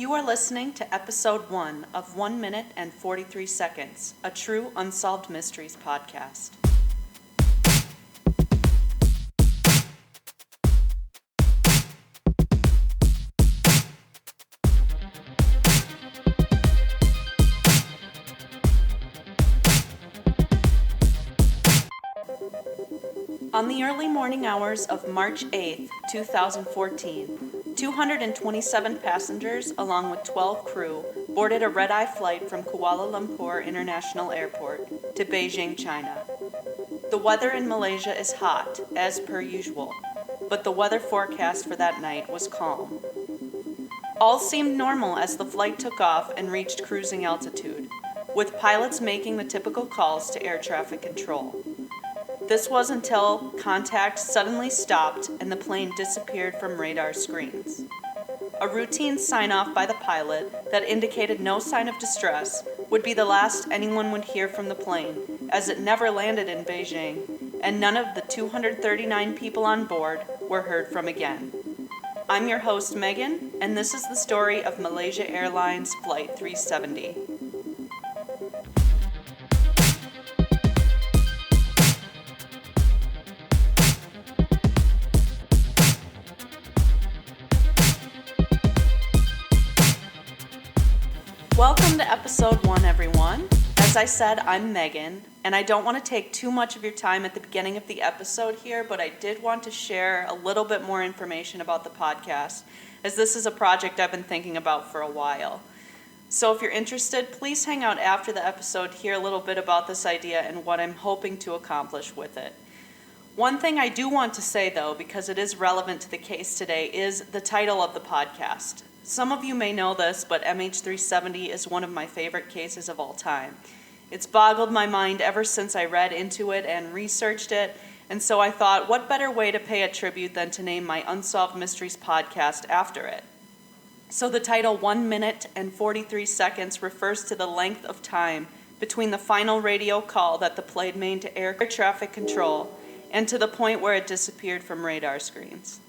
You are listening to episode 1 of 1 minute and 43 seconds, a true Unsolved Mysteries podcast. On the early morning hours of March 8, 2014, 227 passengers along with 12 crew boarded a red-eye flight from Kuala Lumpur International Airport to Beijing, China. The weather in Malaysia is hot, as per usual, but the weather forecast for that night was calm. All seemed normal as the flight took off and reached cruising altitude, with pilots making the typical calls to air traffic control. This was until contact suddenly stopped and the plane disappeared from radar screens. A routine sign-off by the pilot that indicated no sign of distress would be the last anyone would hear from the plane, as it never landed in Beijing, and none of the 239 people on board were heard from again. I'm your host, Megan, and this is the story of Malaysia Airlines Flight 370. Welcome to episode 1, everyone. As I said, I'm Megan, and I don't want to take too much of your time at the beginning of the episode here, but I did want to share a little bit more information about the podcast, as this is a project I've been thinking about for a while. So if you're interested, please hang out after the episode to hear a little bit about this idea and what I'm hoping to accomplish with it. One thing I do want to say, though, because it is relevant to the case today, is the title of the podcast. Some of you may know this, but MH370 is one of my favorite cases of all time. It's boggled my mind ever since I read into it and researched it, and so I thought, what better way to pay a tribute than to name my Unsolved Mysteries podcast after it? So the title 1 minute and 43 seconds refers to the length of time between the final radio call that the plane made to air traffic control and to the point where it disappeared from radar screens.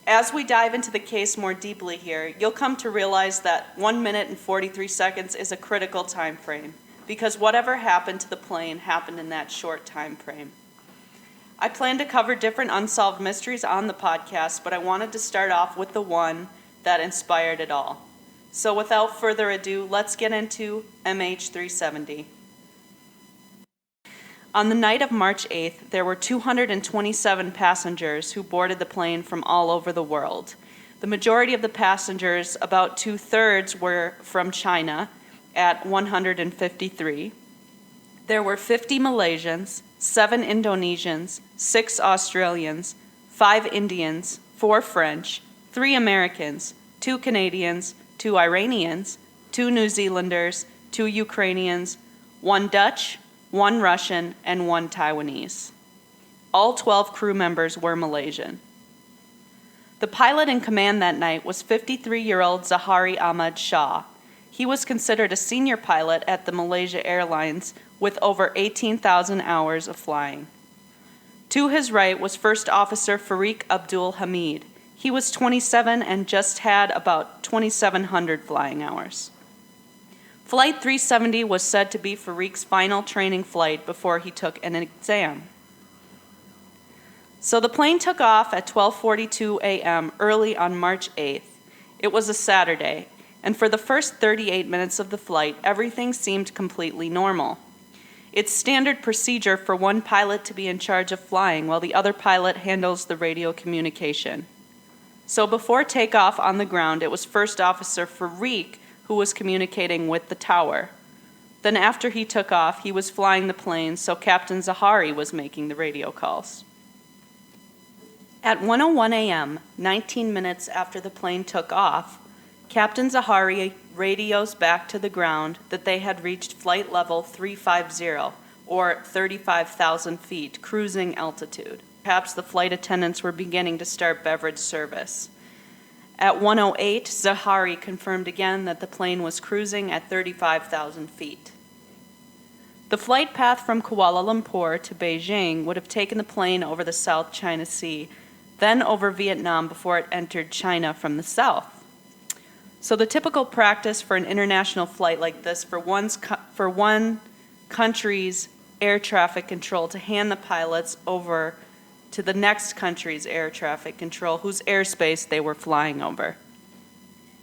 As we dive into the case more deeply here, you'll come to realize that 1 minute and 43 seconds is a critical time frame, because whatever happened to the plane happened in that short time frame. I plan to cover different unsolved mysteries on the podcast, but I wanted to start off with the one that inspired it all. So without further ado, let's get into MH370. On the night of March 8th, there were 227 passengers who boarded the plane from all over the world. The majority of the passengers, about 2/3, were from China at 153. There were 50 Malaysians, 7 Indonesians, 6 Australians, 5 Indians, 4 French, 3 Americans, 2 Canadians, 2 Iranians, 2 New Zealanders, 2 Ukrainians, 1 Dutch, 1 Russian, and 1 Taiwanese. All 12 crew members were Malaysian. The pilot in command that night was 53-year-old Zahari Ahmad Shah. He was considered a senior pilot at the Malaysia Airlines with over 18,000 hours of flying. To his right was First Officer Farik Abdul Hamid. He was 27 and just had about 2,700 flying hours. Flight 370 was said to be Farik's final training flight before he took an exam. So the plane took off at 12:42 a.m. early on March 8th. It was a Saturday, and for the first 38 minutes of the flight, everything seemed completely normal. It's standard procedure for one pilot to be in charge of flying while the other pilot handles the radio communication. So before takeoff on the ground, it was First Officer Farik who was communicating with the tower. Then after he took off, he was flying the plane, so Captain Zahari was making the radio calls. At 1:01 a.m., 19 minutes after the plane took off, Captain Zahari radios back to the ground that they had reached flight level 350, or 35,000 feet, cruising altitude. Perhaps the flight attendants were beginning to start beverage service. At 1:08, Zahari confirmed again that the plane was cruising at 35,000 feet. The flight path from Kuala Lumpur to Beijing would have taken the plane over the South China Sea, then over Vietnam before it entered China from the south. So the typical practice for an international flight like this for one country's air traffic control to hand the pilots over to the next country's air traffic control whose airspace they were flying over.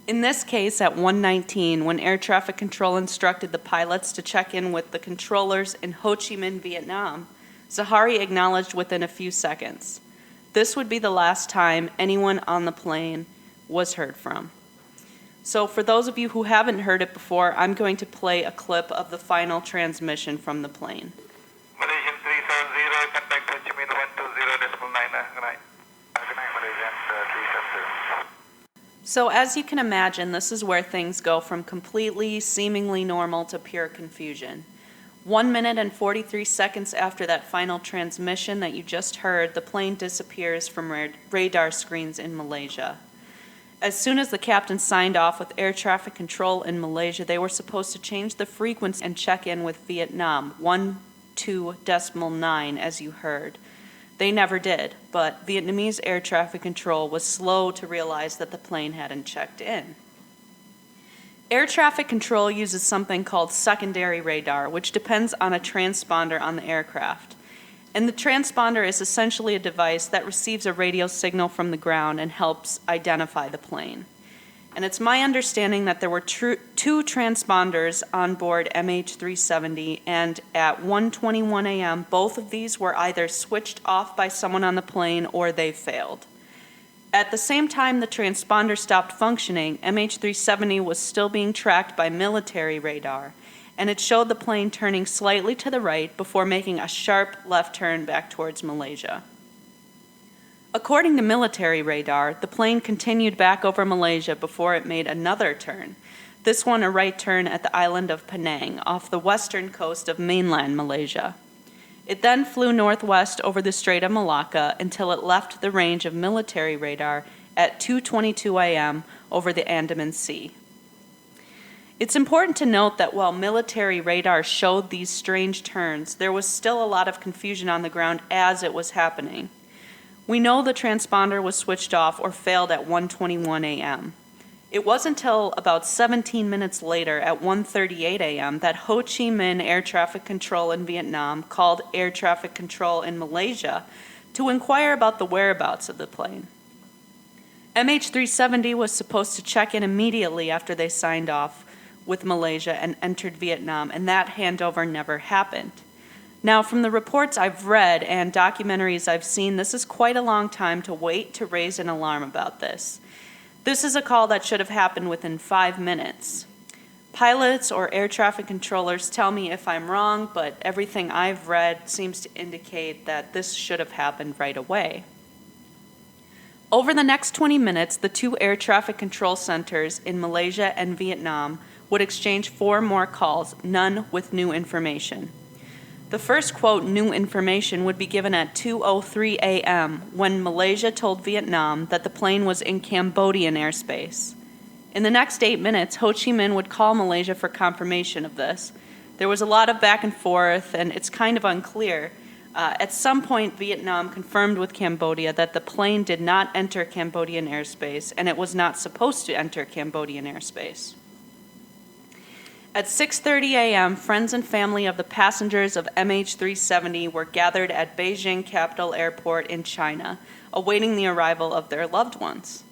In this case, at 1:19, when air traffic control instructed the pilots to check in with the controllers in Ho Chi Minh, Vietnam, Zahari acknowledged within a few seconds. This would be the last time anyone on the plane was heard from. So for those of you who haven't heard it before, I'm going to play a clip of the final transmission from the plane. Malaysian 370, contact Ho Chi Minh 120.9, right. Good night, Malaysian 370. So as you can imagine, this is where things go from completely, seemingly normal to pure confusion. 1 minute and 43 seconds after that final transmission that you just heard, the plane disappears from radar screens in Malaysia. As soon as the captain signed off with air traffic control in Malaysia, they were supposed to change the frequency and check in with Vietnam, 12.9, as you heard. They never did, but Vietnamese air traffic control was slow to realize that the plane hadn't checked in. Air traffic control uses something called secondary radar, which depends on a transponder on the aircraft. And the transponder is essentially a device that receives a radio signal from the ground and helps identify the plane. And it's my understanding that there were two transponders on board MH370, and at 1:21 a.m., both of these were either switched off by someone on the plane or they failed. At the same time the transponder stopped functioning, MH370 was still being tracked by military radar, and it showed the plane turning slightly to the right before making a sharp left turn back towards Malaysia. According to military radar, the plane continued back over Malaysia before it made another turn, this one a right turn at the island of Penang off the western coast of mainland Malaysia. It then flew northwest over the Strait of Malacca until it left the range of military radar at 2:22 a.m. over the Andaman Sea. It's important to note that while military radar showed these strange turns, there was still a lot of confusion on the ground as it was happening. We know the transponder was switched off or failed at 1:21 a.m. It wasn't until about 17 minutes later at 1:38 a.m. that Ho Chi Minh Air Traffic Control in Vietnam called Air Traffic Control in Malaysia to inquire about the whereabouts of the plane. MH370 was supposed to check in immediately after they signed off with Malaysia and entered Vietnam, and that handover never happened. Now, from the reports I've read and documentaries I've seen, this is quite a long time to wait to raise an alarm about this. This is a call that should have happened within 5 minutes. Pilots or air traffic controllers tell me if I'm wrong, but everything I've read seems to indicate that this should have happened right away. Over the next 20 minutes, the two air traffic control centers in Malaysia and Vietnam would exchange 4 more calls, none with new information. The first, quote, new information would be given at 2:03 a.m. when Malaysia told Vietnam that the plane was in Cambodian airspace. In the next 8 minutes, Ho Chi Minh would call Malaysia for confirmation of this. There was a lot of back and forth, and it's kind of unclear. At some point, Vietnam confirmed with Cambodia that the plane did not enter Cambodian airspace, and it was not supposed to enter Cambodian airspace. At 6:30 a.m., friends and family of the passengers of MH370 were gathered at Beijing Capital Airport in China, awaiting the arrival of their loved ones.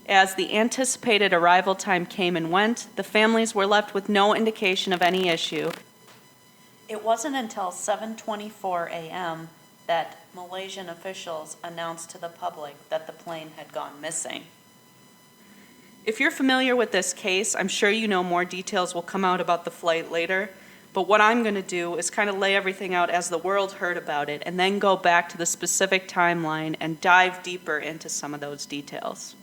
As the anticipated arrival time came and went, the families were left with no indication of any issue. It wasn't until 7:24 a.m. that Malaysian officials announced to the public that the plane had gone missing. If you're familiar with this case, I'm sure you know more details will come out about the flight later, but what I'm going to do is kind of lay everything out as the world heard about it and then go back to the specific timeline and dive deeper into some of those details.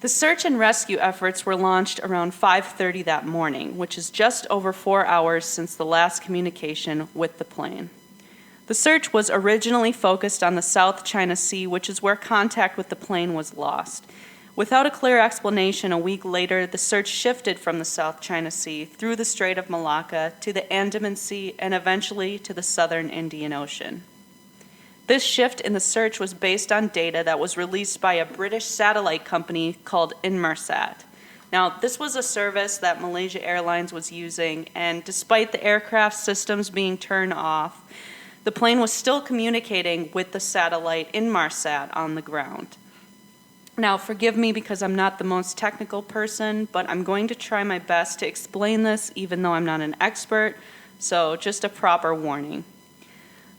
The search and rescue efforts were launched around 5:30 that morning, which is just over 4 hours since the last communication with the plane. The search was originally focused on the South China Sea, which is where contact with the plane was lost. Without a clear explanation, a week later, the search shifted from the South China Sea through the Strait of Malacca to the Andaman Sea and eventually to the southern Indian Ocean. This shift in the search was based on data that was released by a British satellite company called Inmarsat. Now, this was a service that Malaysia Airlines was using, and despite the aircraft systems being turned off, the plane was still communicating with the satellite Inmarsat on the ground. Now, forgive me because I'm not the most technical person, but I'm going to try my best to explain this even though I'm not an expert, so just a proper warning.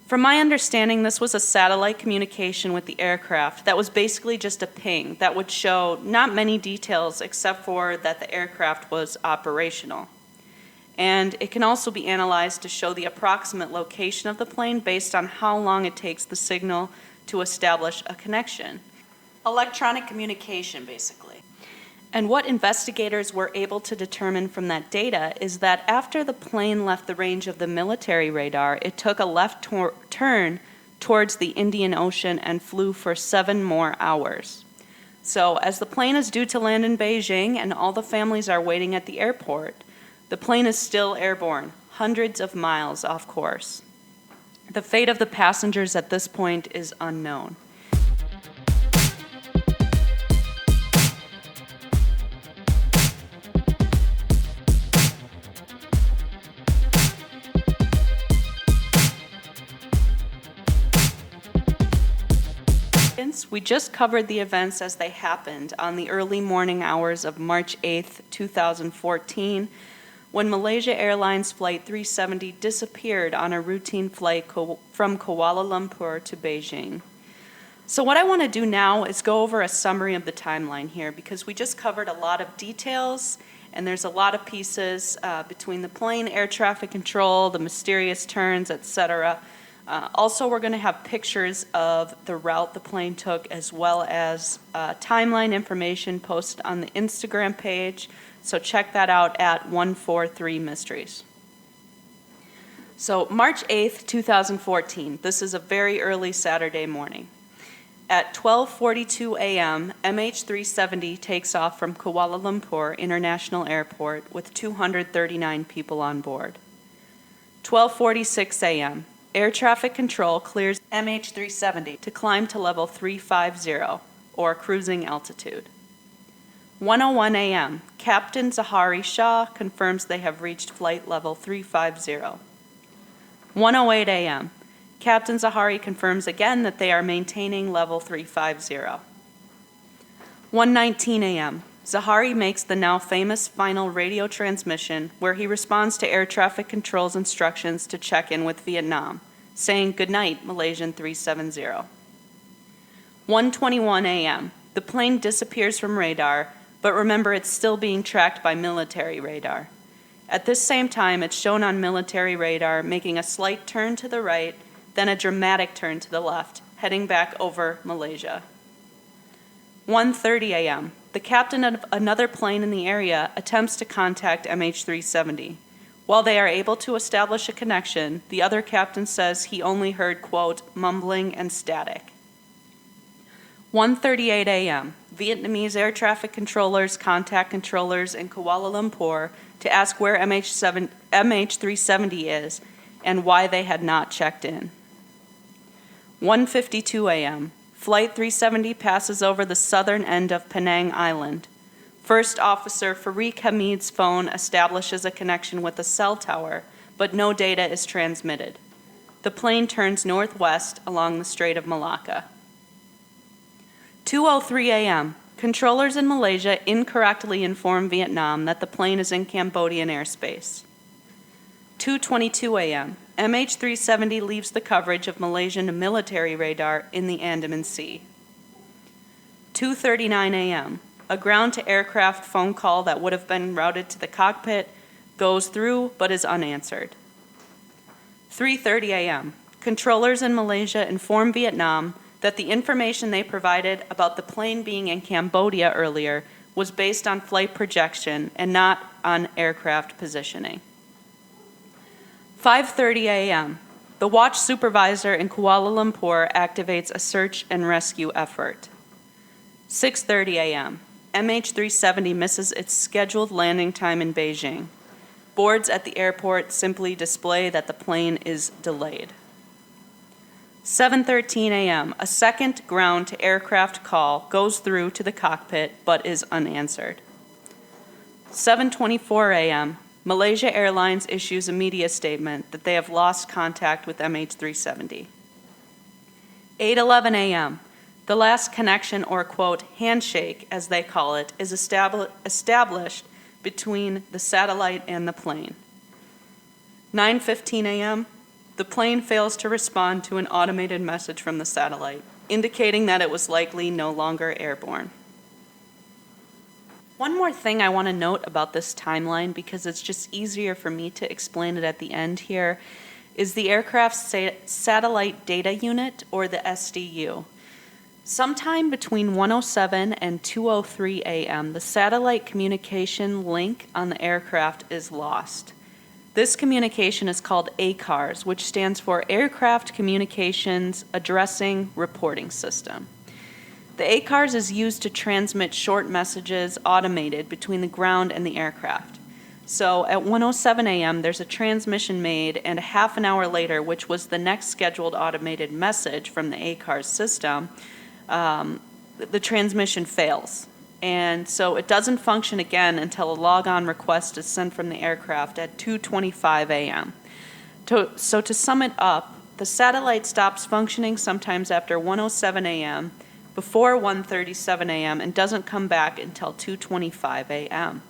From my understanding, this was a satellite communication with the aircraft that was basically just a ping that would show not many details except for that the aircraft was operational. And it can also be analyzed to show the approximate location of the plane based on how long it takes the signal to establish a connection. Electronic communication, basically. And what investigators were able to determine from that data is that after the plane left the range of the military radar, it took a left turn towards the Indian Ocean and flew for 7 more hours. So as the plane is due to land in Beijing and all the families are waiting at the airport, the plane is still airborne, hundreds of miles off course. The fate of the passengers at this point is unknown. We just covered the events as they happened on the early morning hours of March 8th, 2014, when Malaysia Airlines Flight 370 disappeared on a routine flight from Kuala Lumpur to Beijing. So what I want to do now is go over a summary of the timeline here because we just covered a lot of details and there's a lot of pieces between the plane, air traffic control, the mysterious turns, etc. Also, we're going to have pictures of the route the plane took as well as timeline information posted on the Instagram page. So check that out at 143 Mysteries. So March 8th, 2014. This is a very early Saturday morning. At 12:42 a.m., MH370 takes off from Kuala Lumpur International Airport with 239 people on board. 12:46 a.m., air traffic control clears MH370 to climb to level 350, or cruising altitude. 1:01 a.m., Captain Zahari Shah confirms they have reached flight level 350. 1:08 a.m., Captain Zahari confirms again that they are maintaining level 350. 1:19 a.m., Zahari makes the now famous final radio transmission where he responds to air traffic control's instructions to check in with Vietnam, saying "Good night, Malaysian 370." 1:21 a.m., the plane disappears from radar, but remember it's still being tracked by military radar. At this same time, it's shown on military radar making a slight turn to the right, then a dramatic turn to the left, heading back over Malaysia. 1:30 a.m., the captain of another plane in the area attempts to contact MH370. While they are able to establish a connection, the other captain says he only heard, quote, mumbling and static. 1:38 a.m., Vietnamese air traffic controllers contact controllers in Kuala Lumpur to ask where MH370 is and why they had not checked in. 1:52 a.m., Flight 370 passes over the southern end of Penang Island. First Officer Farik Hamid's phone establishes a connection with a cell tower, but no data is transmitted. The plane turns northwest along the Strait of Malacca. 2:03 a.m., controllers in Malaysia incorrectly inform Vietnam that the plane is in Cambodian airspace. 2:22 a.m., MH370 leaves the coverage of Malaysian military radar in the Andaman Sea. 2:39 a.m., a ground-to-aircraft phone call that would have been routed to the cockpit goes through but is unanswered. 3:30 a.m., controllers in Malaysia inform Vietnam that the information they provided about the plane being in Cambodia earlier was based on flight projection and not on aircraft positioning. 5:30 a.m., the watch supervisor in Kuala Lumpur activates a search and rescue effort. 6:30 a.m., MH370 misses its scheduled landing time in Beijing. Boards at the airport simply display that the plane is delayed. 7:13 a.m., a second ground-to-aircraft call goes through to the cockpit but is unanswered. 7:24 a.m., Malaysia Airlines issues a media statement that they have lost contact with MH370. 8:11 a.m., the last connection or, quote, handshake, as they call it, is established between the satellite and the plane. 9:15 a.m., the plane fails to respond to an automated message from the satellite, indicating that it was likely no longer airborne. One more thing I want to note about this timeline, because it's just easier for me to explain it at the end here, is the aircraft's satellite data unit, or the SDU. Sometime between 1:07 and 2:03 a.m., the satellite communication link on the aircraft is lost. This communication is called ACARS, which stands for Aircraft Communications Addressing Reporting System. The ACARS is used to transmit short messages automated between the ground and the aircraft. So at 1:07 a.m., there's a transmission made, and a half an hour later, which was the next scheduled automated message from the ACARS system, the transmission fails. And so it doesn't function again until a log-on request is sent from the aircraft at 2:25 a.m. So to sum it up, the satellite stops functioning sometimes after 1:07 a.m., before 1:37 a.m., and doesn't come back until 2:25 a.m.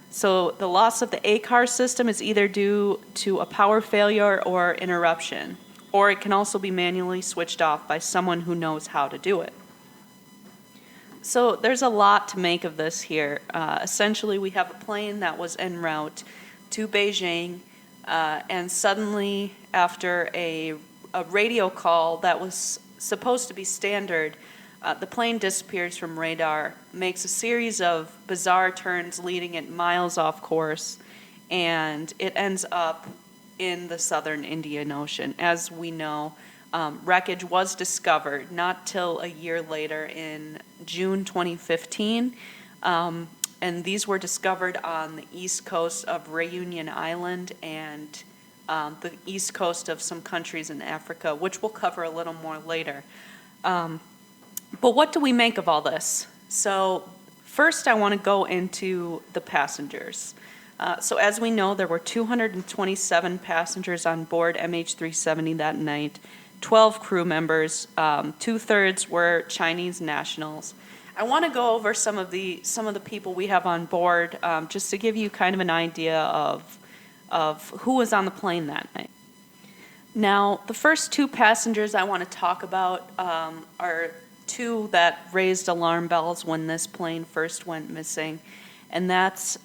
So the loss of the ACARS system is either due to a power failure or interruption, or it can also be manually switched off by someone who knows how to do it. So there's a lot to make of this here. Essentially, we have a plane that was en route to Beijing, and suddenly, after a radio call that was supposed to be standard, the plane disappears from radar, makes a series of bizarre turns leading it miles off course, and it ends up in the southern Indian Ocean. As we know, wreckage was discovered not till a year later in June 2015, and these were discovered on the east coast of Reunion Island and the east coast of some countries in Africa, which we'll cover a little more later. But what do we make of all this? So first I want to go into the passengers. So as we know, there were 227 passengers on board MH370 that night, 12 crew members, 2/3 were Chinese nationals. I want to go over some of the people we have on board, just to give you kind of an idea of who was on the plane that night. Now, the first two passengers I want to talk about are two that raised alarm bells when this plane first went missing, and that's,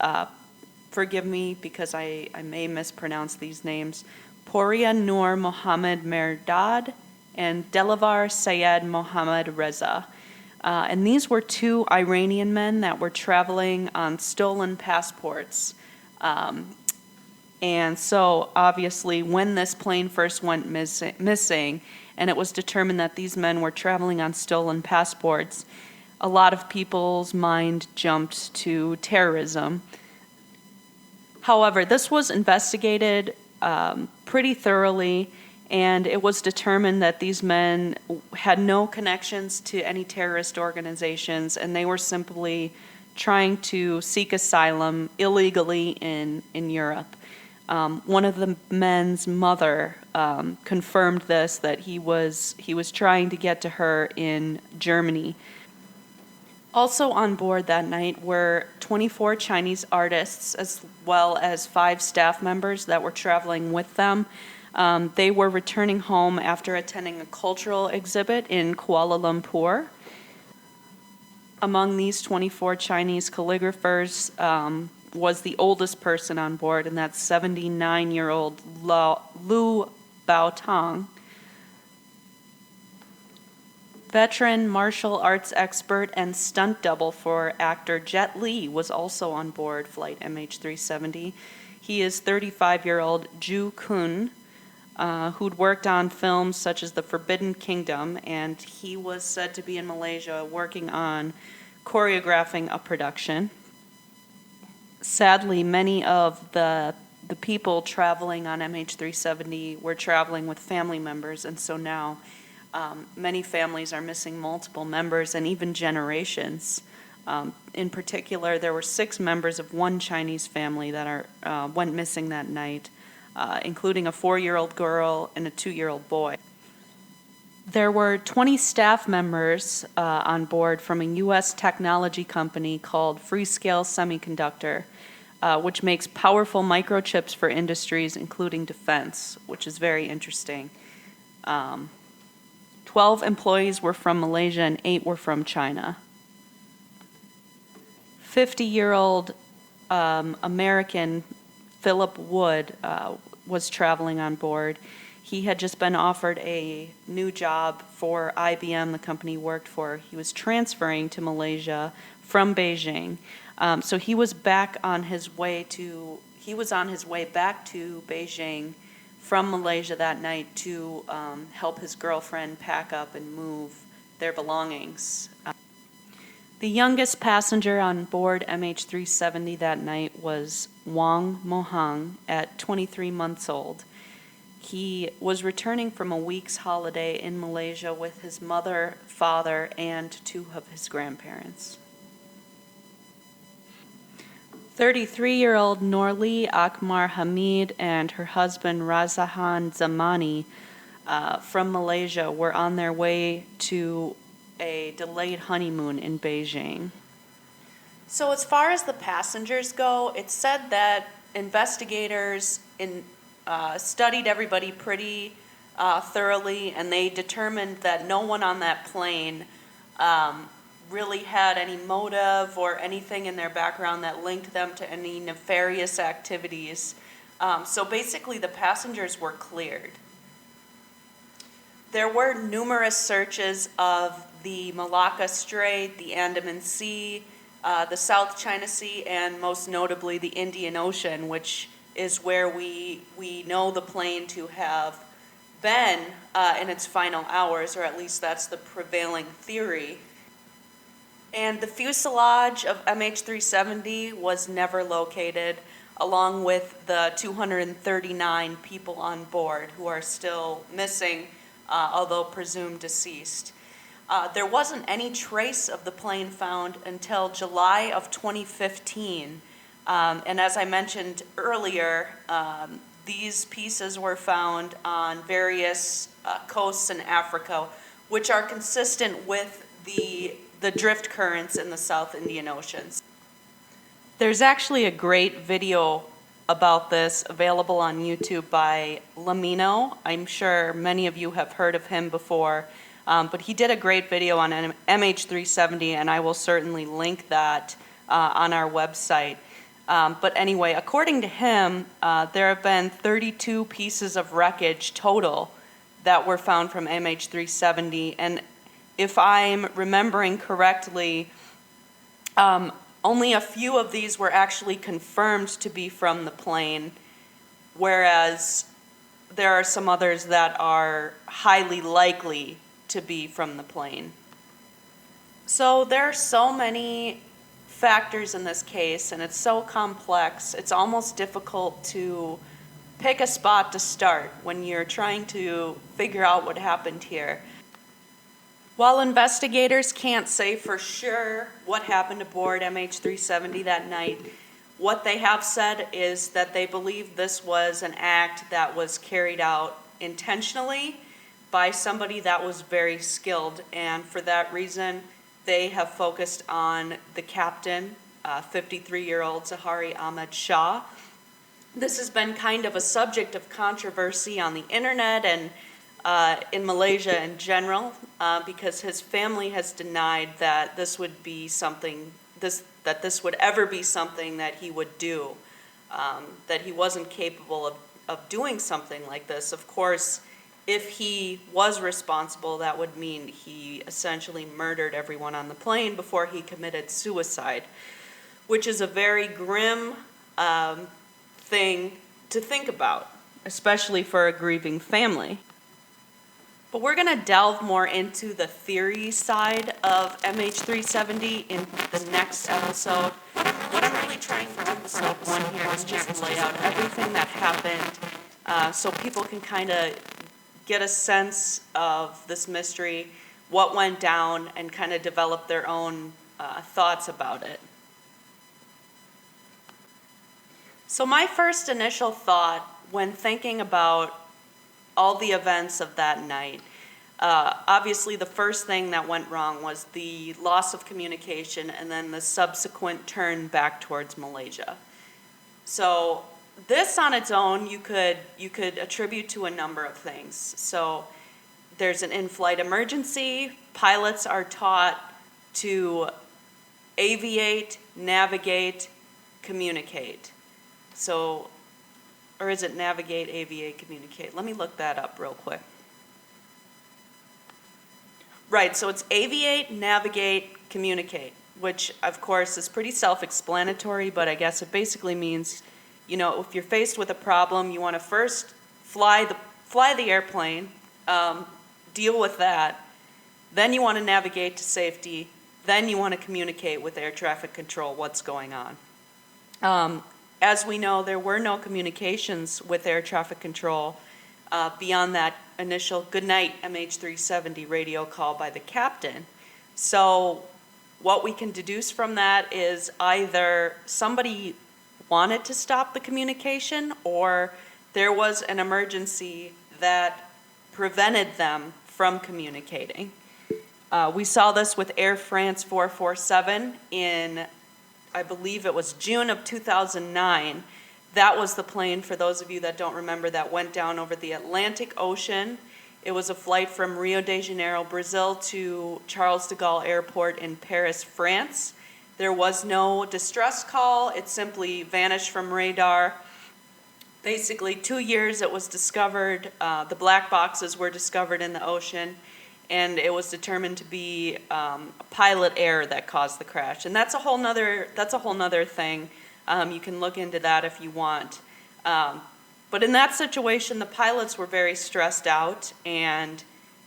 forgive me because I may mispronounce these names, Poria Noor Mohammed Merdad and Delavar Sayed Mohammed Reza. And these were two Iranian men that were traveling on stolen passports. And so, obviously, when this plane first went missing, and it was determined that these men were traveling on stolen passports, a lot of people's mind jumped to terrorism. However, this was investigated pretty thoroughly, and it was determined that these men had no connections to any terrorist organizations, and they were simply trying to seek asylum illegally in Europe. One of the men's mother confirmed this, that he was trying to get to her in Germany. Also on board that night were 24 Chinese artists, as well as 5 staff members that were traveling with them. They were returning home after attending a cultural exhibit in Kuala Lumpur. Among these 24 Chinese calligraphers was the oldest person on board, and that's 79-year-old Lu Baotong. Veteran martial arts expert and stunt double for actor Jet Li was also on board flight MH370. He is 35-year-old Ju Kun, who'd worked on films such as The Forbidden Kingdom, and he was said to be in Malaysia working on choreographing a production. Sadly, many of the people traveling on MH370 were traveling with family members, and so now Many families are missing multiple members and even generations. In particular, there were 6 members of one Chinese family that went missing that night, including a 4-year-old girl and a 2-year-old boy. There were 20 staff members on board from a U.S. technology company called Freescale Semiconductor, which makes powerful microchips for industries, including defense, which is very interesting. 12 employees were from Malaysia and 8 were from China. 50-year-old American Philip Wood was traveling on board. He had just been offered a new job for IBM, the company he worked for. He was transferring to Malaysia from Beijing. So he was on his way back to Beijing from Malaysia that night to help his girlfriend pack up and move their belongings. The youngest passenger on board MH370 that night was Wang Mohang at 23 months old. He was returning from a week's holiday in Malaysia with his mother, father, and 2 of his grandparents. 33-year-old Norli Akmar Hamid and her husband Razahan Zamani from Malaysia were on their way to a delayed honeymoon in Beijing. So as far as the passengers go, it's said that investigators studied everybody pretty thoroughly, and they determined that no one on that plane really had any motive or anything in their background that linked them to any nefarious activities. So basically the passengers were cleared. There were numerous searches of the Malacca Strait, the Andaman Sea, the South China Sea, and most notably the Indian Ocean, which is where we know the plane to have been in its final hours, or at least that's the prevailing theory. And the fuselage of MH370 was never located, along with the 239 people on board who are still missing, although presumed deceased. There wasn't any trace of the plane found until July of 2015. And as I mentioned earlier, these pieces were found on various coasts in Africa, which are consistent with the drift currents in the South Indian Oceans. There's actually a great video about this available on YouTube by Lamino. I'm sure many of you have heard of him before, but he did a great video on MH370, and I will certainly link that on our website. But anyway, according to him, there have been 32 pieces of wreckage total that were found from MH370, and if I'm remembering correctly, only a few of these were actually confirmed to be from the plane, whereas there are some others that are highly likely to be from the plane. So there are so many factors in this case, and it's so complex, it's almost difficult to pick a spot to start when you're trying to figure out what happened here. While investigators can't say for sure what happened aboard MH370 that night, what they have said is that they believe this was an act that was carried out intentionally by somebody that was very skilled, and for that reason, they have focused on the captain, 53-year-old Zahari Ahmed Shah. This has been kind of a subject of controversy on the internet and in Malaysia in general, because his family has denied that this would be something, that this would ever be something that he would do, that he wasn't capable of doing something like this. Of course, if he was responsible, that would mean he essentially murdered everyone on the plane before he committed suicide, which is a very grim thing to think about, especially for a grieving family. But we're going to delve more into the theory side of MH370 in the next episode. What I'm really trying for episode 1 here is just lay out everything that happened so people can kind of get a sense of this mystery, what went down, and kind of develop their own thoughts about it. So my first initial thought when thinking about all the events of that night, obviously the first thing that went wrong was the loss of communication and then the subsequent turn back towards Malaysia. So this on its own you could attribute to a number of things. So there's an in-flight emergency. Pilots are taught to aviate, navigate, communicate. So, or is it navigate, aviate, communicate? Let me look that up real quick. Right, so it's aviate, navigate, communicate, which of course is pretty self-explanatory, but I guess it basically means, you know, if you're faced with a problem, you want to first fly the airplane, deal with that, then you want to navigate to safety, then you want to communicate with air traffic control what's going on. As we know, there were no communications with air traffic control beyond that initial "Good night, MH370" radio call by the captain. So what we can deduce from that is either somebody wanted to stop the communication or there was an emergency that prevented them from communicating. We saw this with Air France 447 in, I believe it was June of 2009. That was the plane, for those of you that don't remember, that went down over the Atlantic Ocean. It was a flight from Rio de Janeiro, Brazil to Charles de Gaulle Airport in Paris, France. There was no distress call. It simply vanished from radar. Basically, 2 years it was discovered. The black boxes were discovered in the ocean, and it was determined to be a pilot error that caused the crash. And that's a whole nother thing. You can look into that if you want. But in that situation, the pilots were very stressed out, and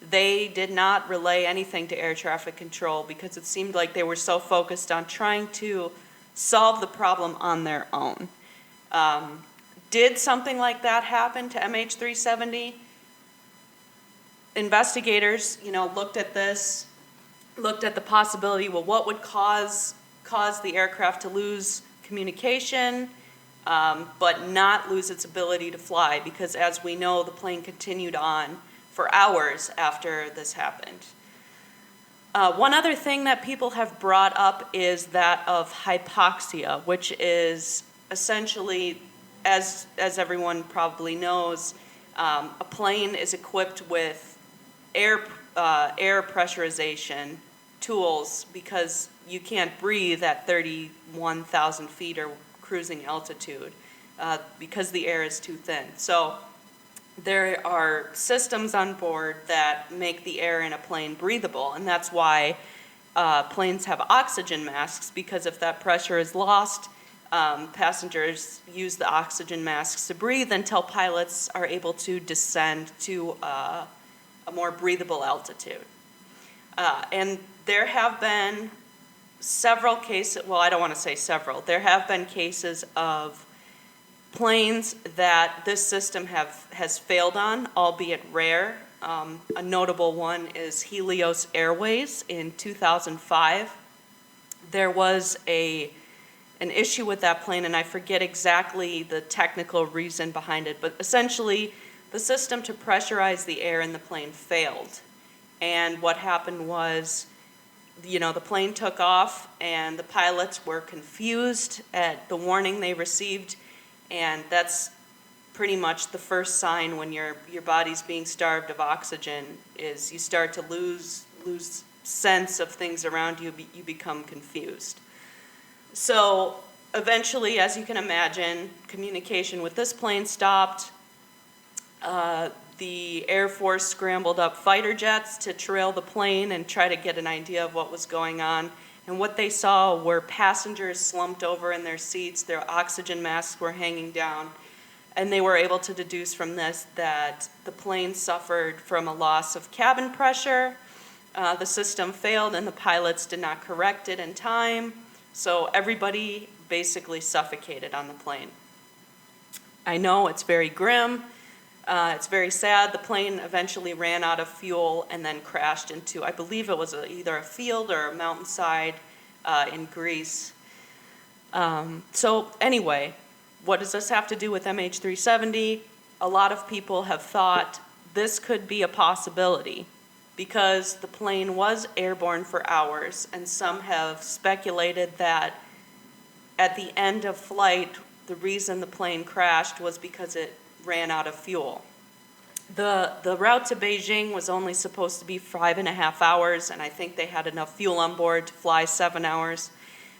they did not relay anything to air traffic control because it seemed like they were so focused on trying to solve the problem on their own. Did something like that happen to MH370? Investigators, looked at this, looked at the possibility, well, what would cause the aircraft to lose communication, but not lose its ability to fly? Because as we know, the plane continued on for hours after this happened. One other thing that people have brought up is that of hypoxia, which is essentially, as everyone probably knows, a plane is equipped with air pressurization tools because you can't breathe at 31,000 feet or cruising altitude because the air is too thin. So there are systems on board that make the air in a plane breathable, and that's why planes have oxygen masks, because if that pressure is lost, passengers use the oxygen masks to breathe until pilots are able to descend to a more breathable altitude. And there have been several cases, well, I don't want to say several, there have been cases of planes that this system has failed on, albeit rare. A notable one is Helios Airways in 2005. There was an issue with that plane, and I forget exactly the technical reason behind it, but essentially the system to pressurize the air in the plane failed. And what happened was, the plane took off and the pilots were confused at the warning they received, and that's pretty much the first sign when your body's being starved of oxygen, is you start to lose sense of things around you, you become confused. So eventually, as you can imagine, communication with this plane stopped. The Air Force scrambled up fighter jets to trail the plane and try to get an idea of what was going on. And what they saw were passengers slumped over in their seats, their oxygen masks were hanging down, and they were able to deduce from this that the plane suffered from a loss of cabin pressure. The system failed and the pilots did not correct it in time, so everybody basically suffocated on the plane. I know it's very grim. It's very sad. The plane eventually ran out of fuel and then crashed into, I believe it was either a field or a mountainside in Greece. So anyway, what does this have to do with MH370? A lot of people have thought this could be a possibility because the plane was airborne for hours, and some have speculated that at the end of flight, the reason the plane crashed was because it ran out of fuel. The route to Beijing was only supposed to be 5.5 hours, and I think they had enough fuel on board to fly 7 hours,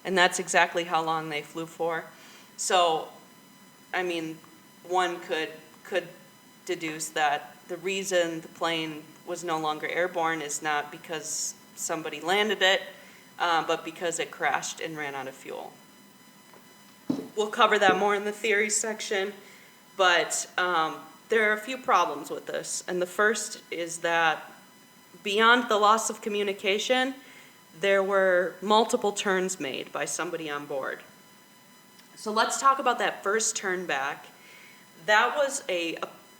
and that's exactly how long they flew for. So, I mean, one could deduce that the reason the plane was no longer airborne is not because somebody landed it, but because it crashed and ran out of fuel. We'll cover that more in the theory section, but there are a few problems with this. And the first is that beyond the loss of communication, there were multiple turns made by somebody on board. So let's talk about that first turn back. That was a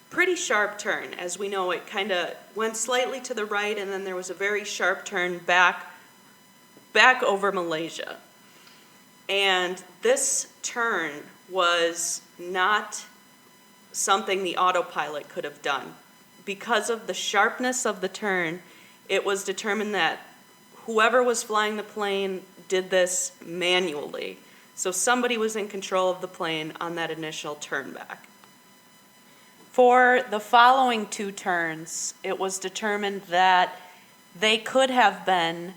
pretty sharp turn. As we know, it kind of went slightly to the right, and then there was a very sharp turn back over Malaysia. And this turn was not something the autopilot could have done. Because of the sharpness of the turn, it was determined that whoever was flying the plane did this manually. So somebody was in control of the plane on that initial turn back. For the following two turns, it was determined that they could have been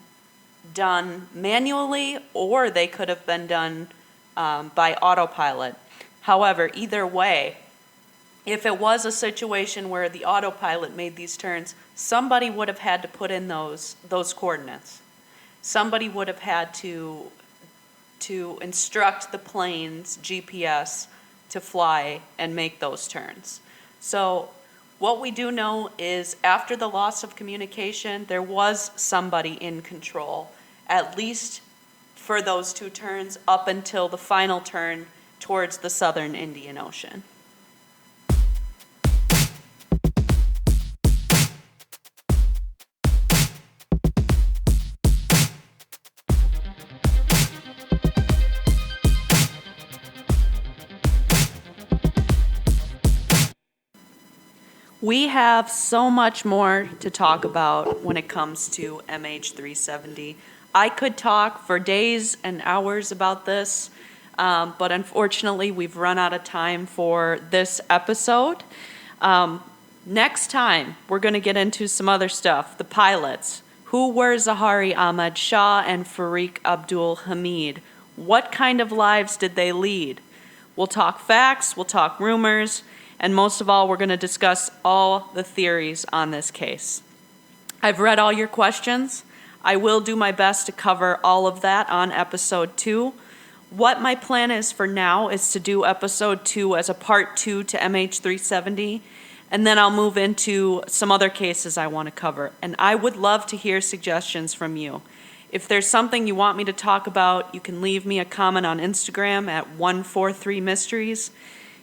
done manually or they could have been done by autopilot. However, either way, if it was a situation where the autopilot made these turns, somebody would have had to put in those coordinates. Somebody would have had to instruct the plane's GPS to fly and make those turns. So what we do know is after the loss of communication, there was somebody in control, at least for those two turns up until the final turn towards the southern Indian Ocean. We have so much more to talk about when it comes to MH370. I could talk for days and hours about this, but unfortunately we've run out of time for this episode. Next time, we're going to get into some other stuff. The pilots. Who were Zahari Ahmad Shah and Farik Abdul Hamid? What kind of lives did they lead? We'll talk facts, we'll talk rumors, and most of all, we're going to discuss all the theories on this case. I've read all your questions. I will do my best to cover all of that on episode 2. What my plan is for now is to do episode 2 as a part 2 to MH370, and then I'll move into some other cases I want to cover. And I would love to hear suggestions from you. If there's something you want me to talk about, you can leave me a comment on Instagram at 143mysteries.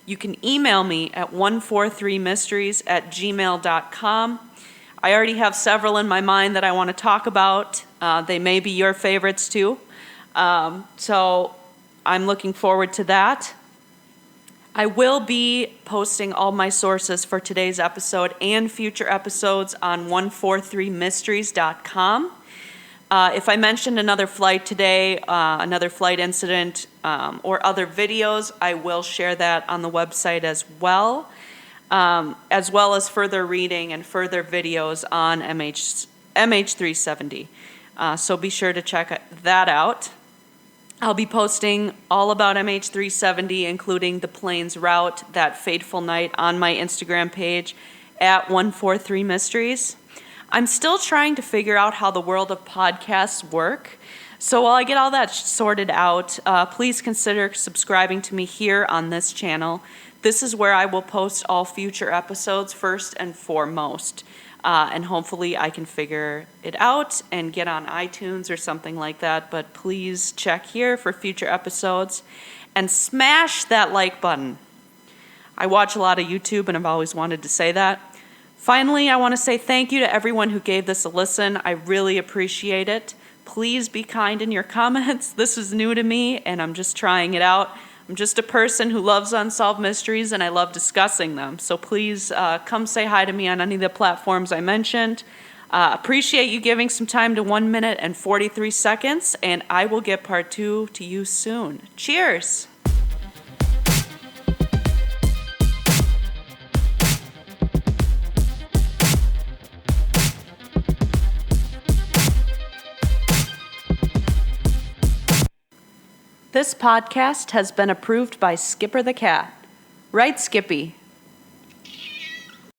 You can email me at 143mysteries@gmail.com. I already have several in my mind that I want to talk about. They may be your favorites too. So I'm looking forward to that. I will be posting all my sources for today's episode and future episodes on 143mysteries.com. If I mentioned another flight today, another flight incident, or other videos, I will share that on the website as well as further reading and further videos on MH370. So be sure to check that out. I'll be posting all about MH370, including the plane's route that fateful night, on my Instagram page at 143mysteries. I'm still trying to figure out how the world of podcasts work. So while I get all that sorted out, please consider subscribing to me here on this channel. This is where I will post all future episodes first and foremost. And hopefully I can figure it out and get on iTunes or something like that. But please check here for future episodes and smash that like button. I watch a lot of YouTube, and I've always wanted to say that. Finally, I want to say thank you to everyone who gave this a listen. I really appreciate it. Please be kind in your comments. This is new to me, and I'm just trying it out. I'm just a person who loves unsolved mysteries, and I love discussing them. So please come say hi to me on any of the platforms I mentioned. Appreciate you giving some time to 1 minute and 43 seconds, and I will get part 2 to you soon. Cheers! This podcast has been approved by Skipper the Cat. Right, Skippy?